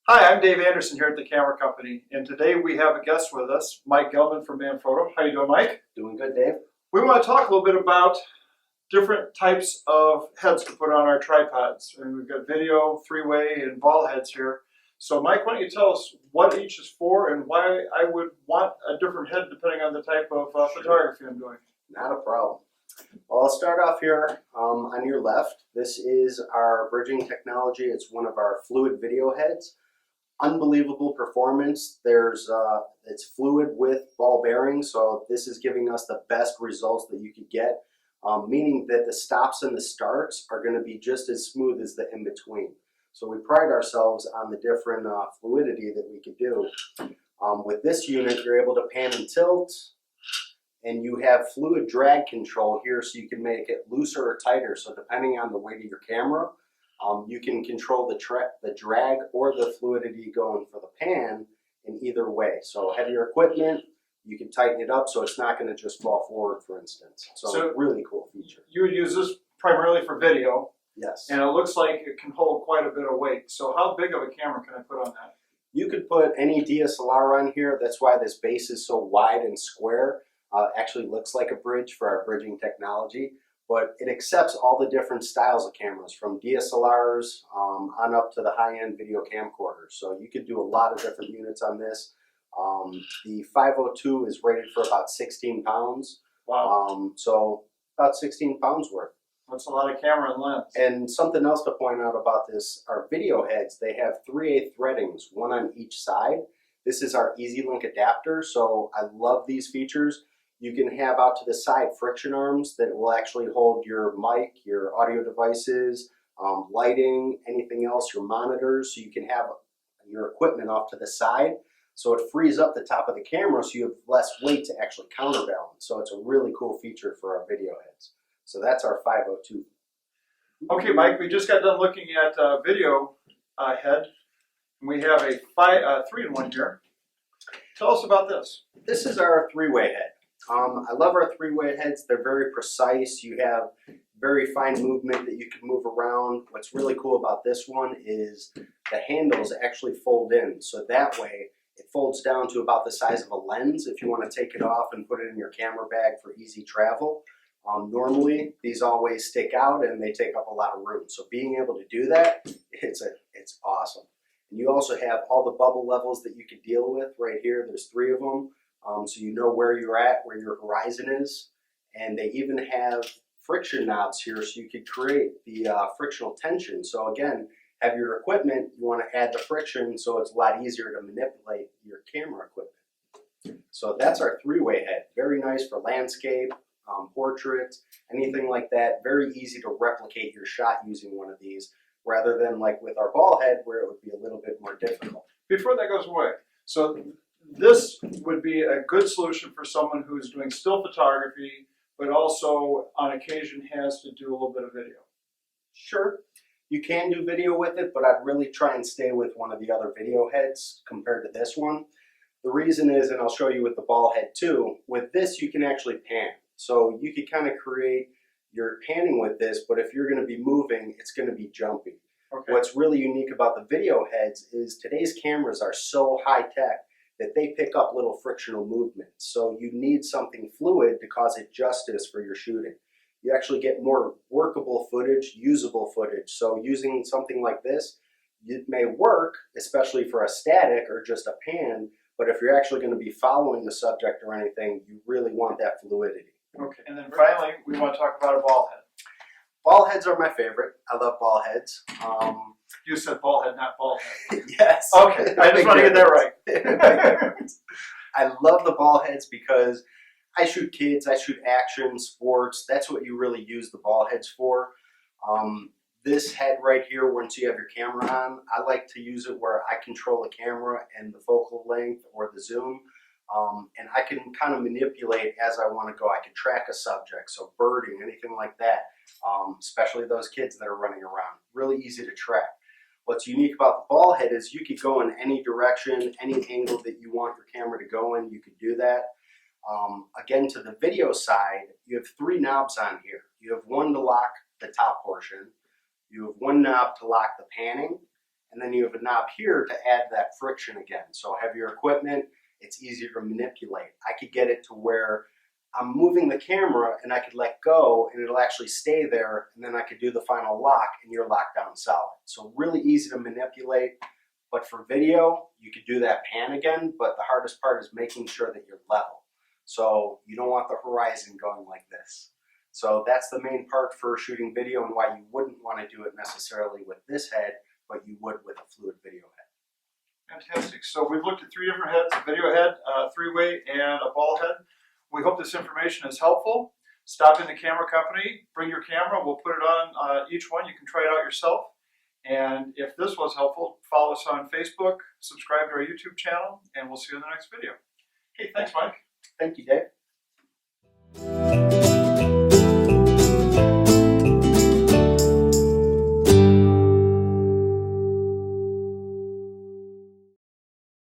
Hi, I'm Dave Anderson here at the Camera Company, and today we have a guest with us, Mike Gelman from Manfrotto. How you doing, Mike? Doing good, Dave. We want to talk a little bit about different types of heads to put on our tripods. And we've got video, three-way, and ball heads here. So, Mike, why don't you tell us what each is for and why I would want a different head depending on the type of photography I'm doing. Not a problem. Well, I'll start off here on your left. This is our bridging technology. It's one of our fluid video heads. Unbelievable performance. It's fluid with ball bearings, so this is giving us the best results that you could get, meaning that the stops and the starts are going to be just as smooth as the in-between. So we pride ourselves on the different fluidity that we could do. With this unit, you're able to pan and tilt, and you have fluid drag control here, so you can make it looser or tighter. So depending on the weight of your camera, you can control the drag or the fluidity going for the pan in either way. So heavier equipment, you can tighten it up so it's not going to just fall forward, for instance. So really cool feature. You would use this primarily for video. Yes. And it looks like it can hold quite a bit of weight. So how big of a camera can I put on that? You could put any DSLR on here. That's why this base is so wide and square. Actually looks like a bridge for our bridging technology. But it accepts all the different styles of cameras, from DSLRs on up to the high-end video camcorders. So you could do a lot of different units on this. The 502 is rated for about 16 pounds. Wow. So about 16 pounds worth. That's a lot of camera and lens. And something else to point out about this, our video heads, they have 3/8 threadings, one on each side. This is our EZ-Link adapter, so I love these features. You can have out to the side friction arms that will actually hold your mic, your audio devices, lighting, anything else, your monitors, so you can have your equipment off to the side. So it frees up the top of the camera so you have less weight to actually counterbalance. So it's a really cool feature for our video heads. So that's our 502. Okay, Mike, we just got done looking at video head. We have a 3-in-1 here. Tell us about this. This is our three-way head. I love our three-way heads. They're very precise. You have very fine movement that you can move around. What's really cool about this one is the handles actually fold in. So that way it folds down to about the size of a lens if you want to take it off and put it in your camera bag for easy travel. Normally these always stick out and they take up a lot of room. So being able to do that, it's awesome. And you also have all the bubble levels that you could deal with right here. There's 3 of them. So you know where you're at, where your horizon is. And they even have friction knobs here so you could create the frictional tension. So again, have your equipment, you want to add the friction so it's a lot easier to manipulate your camera equipment. So that's our 3-way head. Very nice for landscape, portraits, anything like that. Very easy to replicate your shot using one of these, rather than like with our ball head where it would be a little bit more difficult. Before that goes away, so this would be a good solution for someone who's doing still photography, but also on occasion has to do a little bit of video. Sure, you can do video with it, but I'd really try and stay with one of the other video heads compared to this one. The reason is, and I'll show you with the ball head too, with this you can actually pan. So you could kind of create your panning with this, but if you're going to be moving, it's going to be jumpy. Okay. What's really unique about the video heads is today's cameras are so high tech that they pick up little frictional movements. So you need something fluid to cause it justice for your shooting. You actually get more workable footage, usable footage. So using something like this, it may work, especially for a static or just a pan, but if you're actually going to be following the subject or anything, you really want that fluidity. Okay, and then finally, we want to talk about a ball head. Ball heads are my favorite. I love ball heads. You said ball head, not ball head. Yes. Okay, I just want to get that right. I love the ball heads because I shoot kids, I shoot action, sports. That's what you really use the ball heads for. This head right here, once you have your camera on, I like to use it where I control the camera and the focal length or the zoom. And I can kind of manipulate as I want to go. I can track a subject, so birding, anything like that, especially those kids that are running around. Really easy to track. What's unique about the ball head is you could go in any direction, any angle that you want your camera to go in, you could do that. Again, to the video side, you have 3 knobs on here. You have one to lock the top portion, you have one knob to lock the panning, and then you have a knob here to add that friction again. So heavier equipment, it's easier to manipulate. I could get it to where I'm moving the camera and I could let go and it'll actually stay there, and then I could do the final lock and you're locked down solid. So really easy to manipulate. But for video, you could do that pan again, but the hardest part is making sure that you're level. So you don't want the horizon going like this. So that's the main part for shooting video and why you wouldn't want to do it necessarily with this head, but you would with a fluid video head. Fantastic. So we've looked at 3 different heads, a video head, a 3-way, and a ball head. We hope this information is helpful. Stop in the camera company, bring your camera, we'll put it on each one. You can try it out yourself. And if this was helpful, follow us on Facebook, subscribe to our YouTube channel, and we'll see you in the next video. Hey, thanks, Mike. Thank you, Dave.